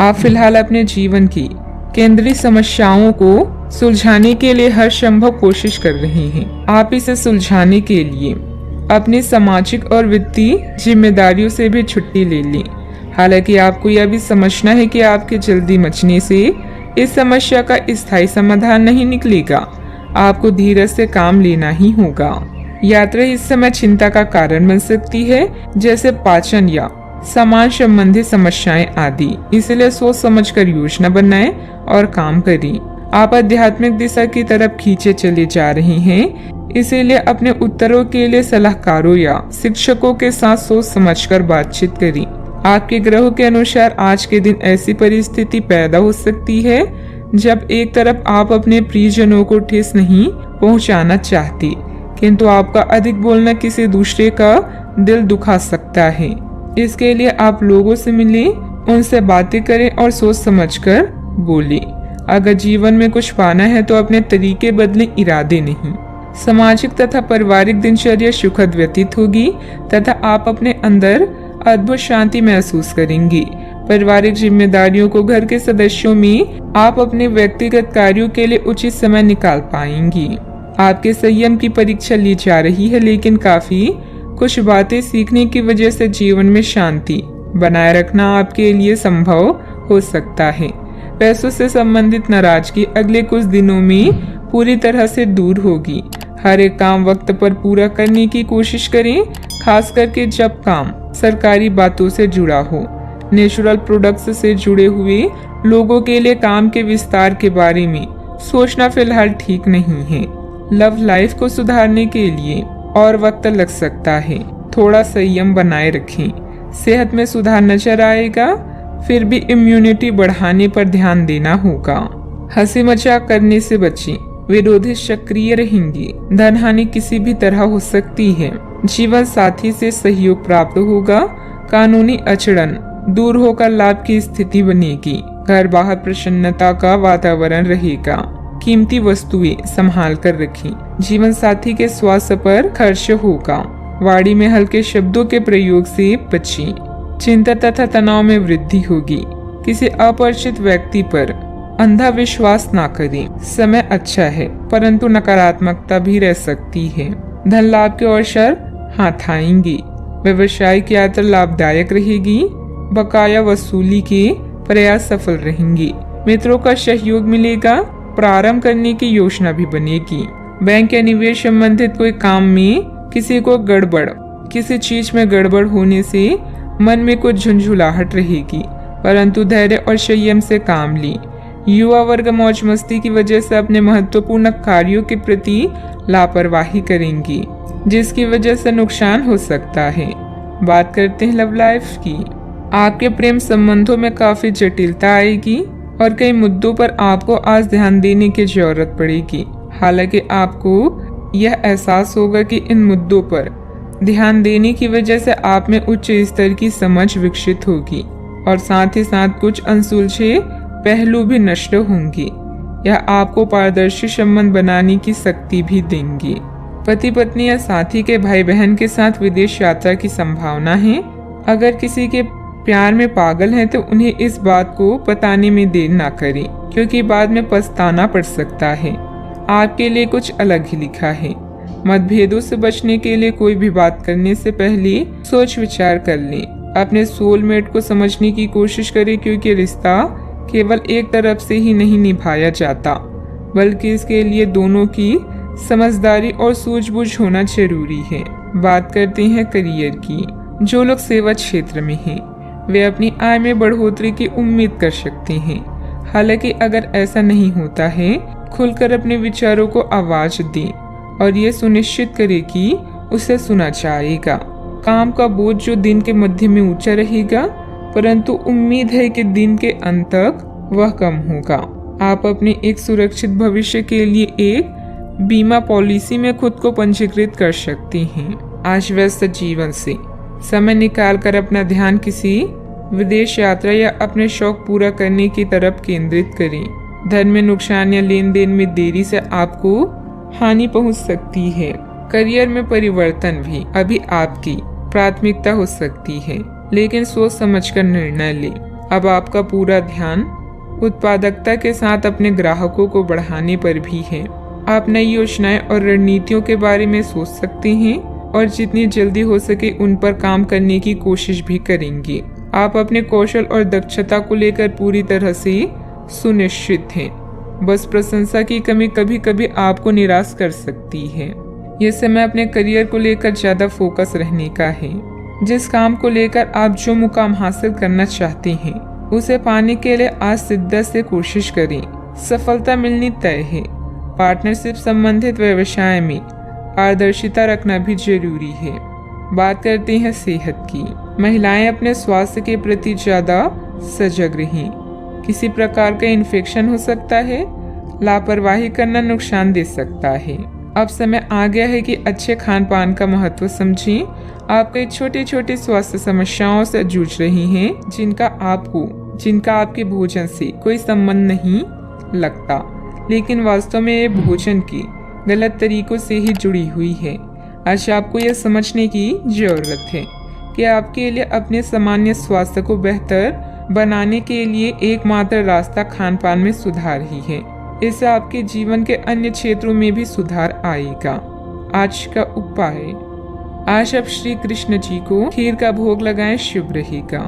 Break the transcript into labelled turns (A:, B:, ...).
A: आप फिलहाल अपने जीवन की केंद्रीय समस्याओं को सुलझाने के लिए हर संभव कोशिश कर रहे हैं। आप इसे सुलझाने के लिए अपनी सामाजिक और वित्तीय जिम्मेदारियों से भी छुट्टी ले लें। हालांकि आपको यह भी समझना है कि आपके जल्दी मचने से इस समस्या का स्थायी समाधान नहीं निकलेगा। आपको धीरज से काम लेना ही होगा। यात्रा इस समय चिंता का कारण बन सकती है, जैसे पाचन या सामान संबंधी समस्याएं आदि। इसलिए सोच समझकर योजना बनाएं और काम करें। आप आध्यात्मिक दिशा की तरफ खींचे चले जा रहे हैं, इसीलिए अपने उत्तरों के लिए सलाहकारों या शिक्षकों के साथ सोच समझकर बातचीत करें। आपके ग्रहों के अनुसार आज के दिन ऐसी परिस्थिति पैदा हो सकती है जब एक तरफ आप अपने प्रियजनों को ठेस नहीं पहुंचाना चाहते, किंतु आपका अधिक बोलना किसी दूसरे का दिल दुखा सकता है। इसके लिए आप लोगों से मिलें, उनसे बातें करें और सोच समझकर बोलें। अगर जीवन में कुछ पाना है तो अपने तरीके बदलें, इरादे नहीं। सामाजिक तथा पारिवारिक दिनचर्या सुखद व्यतीत होगी तथा आप अपने अंदर अद्भुत शांति महसूस करेंगे। पारिवारिक जिम्मेदारियों को घर के सदस्यों में आप अपने व्यक्तिगत कार्यों के लिए उचित समय निकाल पाएंगी। आपके संयम की परीक्षा ली जा रही है, लेकिन काफी कुछ बातें सीखने की वजह से जीवन में शांति बनाए रखना आपके लिए संभव हो सकता है। पैसों से संबंधित नाराजगी अगले कुछ दिनों में पूरी तरह से दूर होगी। हर एक काम वक्त पर पूरा करने की कोशिश करें, खास करके जब काम सरकारी बातों से जुड़ा हो। नेचुरल प्रोडक्ट्स से जुड़े हुए लोगों के लिए काम के विस्तार के बारे में सोचना फिलहाल ठीक नहीं है। लव लाइफ को सुधारने के लिए और वक्त लग सकता है, थोड़ा संयम बनाए रखें। सेहत में सुधार नजर आएगा, फिर भी इम्यूनिटी बढ़ाने पर ध्यान देना होगा। हंसी मजाक करने से बचें, विरोधी सक्रिय रहेंगे। धन हानि किसी भी तरह हो सकती है। जीवन साथी से सहयोग प्राप्त होगा। कानूनी अड़चन दूर होकर लाभ की स्थिति बनेगी। घर बाहर प्रसन्नता का वातावरण रहेगा। कीमती वस्तुएं संभाल कर रखें। जीवन साथी के स्वास्थ्य पर खर्च होगा। वाणी में हल्के शब्दों के प्रयोग से बचें। चिंता तथा तनाव में वृद्धि होगी। किसी अपरिचित व्यक्ति पर अंधा विश्वास ना करें। समय अच्छा है, परंतु नकारात्मकता भी रह सकती है। धन लाभ के अवसर हाथ आएंगे। व्यवसायिक यात्रा लाभदायक रहेगी। बकाया वसूली के प्रयास सफल रहेंगे। मित्रों का सहयोग मिलेगा। प्रारंभ करने की योजना भी बनेगी। बैंक या निवेश संबंधित कोई काम में किसी चीज में गड़बड़ होने से मन में कुछ झुंझुलाहट रहेगी, परंतु धैर्य और संयम से काम लें। युवा वर्ग मौज मस्ती की वजह से अपने महत्वपूर्ण कार्यों के प्रति लापरवाही करेंगी, जिसकी वजह से नुकसान हो सकता है। बात करते हैं लव लाइफ की। आपके प्रेम संबंधों में काफी जटिलता आएगी और कई मुद्दों पर आपको आज ध्यान देने की जरूरत पड़ेगी। हालांकि आपको यह एहसास होगा कि इन मुद्दों पर ध्यान देने की वजह से आप में उच्च स्तर की समझ विकसित होगी और साथ ही साथ कुछ अनसुलझे पहलू भी नष्ट होंगे। यह आपको पारदर्शी संबंध बनाने की शक्ति भी देंगे। पति पत्नी या साथी के भाई बहन के साथ विदेश यात्रा की संभावना है। अगर किसी के प्यार में पागल हैं तो उन्हें इस बात को बताने में देर ना करें, क्योंकि बाद में पछताना पड़ सकता है। आपके लिए कुछ अलग ही लिखा है। मतभेदों से बचने के लिए कोई भी बात करने से पहले सोच विचार कर लें। अपने सोलमेट को समझने की कोशिश करें, क्योंकि रिश्ता केवल एक तरफ से ही नहीं निभाया जाता, बल्कि इसके लिए दोनों की समझदारी और सूझबूझ होना जरूरी है। बात करते हैं करियर की। जो लोग सेवा क्षेत्र में हैं, वे अपनी आय में बढ़ोतरी की उम्मीद कर सकते हैं। हालांकि अगर ऐसा नहीं होता है, खुलकर अपने विचारों को आवाज दें और ये सुनिश्चित करें कि उसे सुना जाएगा। काम का बोझ जो दिन के मध्य में ऊंचा रहेगा, परंतु उम्मीद है कि दिन के अंत तक वह कम होगा। आप अपने एक सुरक्षित भविष्य के लिए एक बीमा पॉलिसी में खुद को पंजीकृत कर सकते हैं। आज व्यस्त जीवन से समय निकालकर अपना ध्यान किसी विदेश यात्रा या अपने शौक पूरा करने की तरफ केंद्रित करें। धन में नुकसान या लेन देन में देरी से आपको हानि पहुंच सकती है। करियर में परिवर्तन भी अभी आपकी प्राथमिकता हो सकती है, लेकिन सोच समझकर निर्णय लें। अब आपका पूरा ध्यान उत्पादकता के साथ अपने ग्राहकों को बढ़ाने पर भी है। आप नई योजनाएं और रणनीतियों के बारे में सोच सकते हैं और जितनी जल्दी हो सके उन पर काम करने की कोशिश भी करेंगे। आप अपने कौशल और दक्षता को लेकर पूरी तरह से सुनिश्चित हैं। बस प्रशंसा की कमी कभी कभी आपको निराश कर सकती है। ये समय अपने करियर को लेकर ज्यादा फोकस रहने का है। जिस काम को लेकर आप जो मुकाम हासिल करना चाहते हैं उसे पाने के लिए आज शिद्दत से कोशिश करें। सफलता मिलनी तय है। पार्टनरशिप संबंधित व्यवसाय में पारदर्शिता रखना भी जरूरी है। बात करते हैं सेहत की। महिलाएं अपने स्वास्थ्य के प्रति ज्यादा सजग रहें। किसी प्रकार का इन्फेक्शन हो सकता है। लापरवाही करना नुकसान दे सकता है। अब समय आ गया है कि अच्छे खान पान का महत्व समझें। आप कई छोटी छोटी स्वास्थ्य समस्याओं से जूझ रही हैं जिनका आपके भोजन से कोई संबंध नहीं लगता, लेकिन वास्तव में ये भोजन के गलत तरीकों से ही जुड़ी हुई है। आज आपको यह समझने की जरूरत है कि आपके लिए अपने सामान्य स्वास्थ्य को बेहतर बनाने के लिए एकमात्र रास्ता खान पान में सुधार ही है। इससे आपके जीवन के अन्य क्षेत्रों में भी सुधार आएगा। आज का उपाय, आज आप श्री कृष्ण जी को खीर का भोग लगाएं, शुभ रहेगा।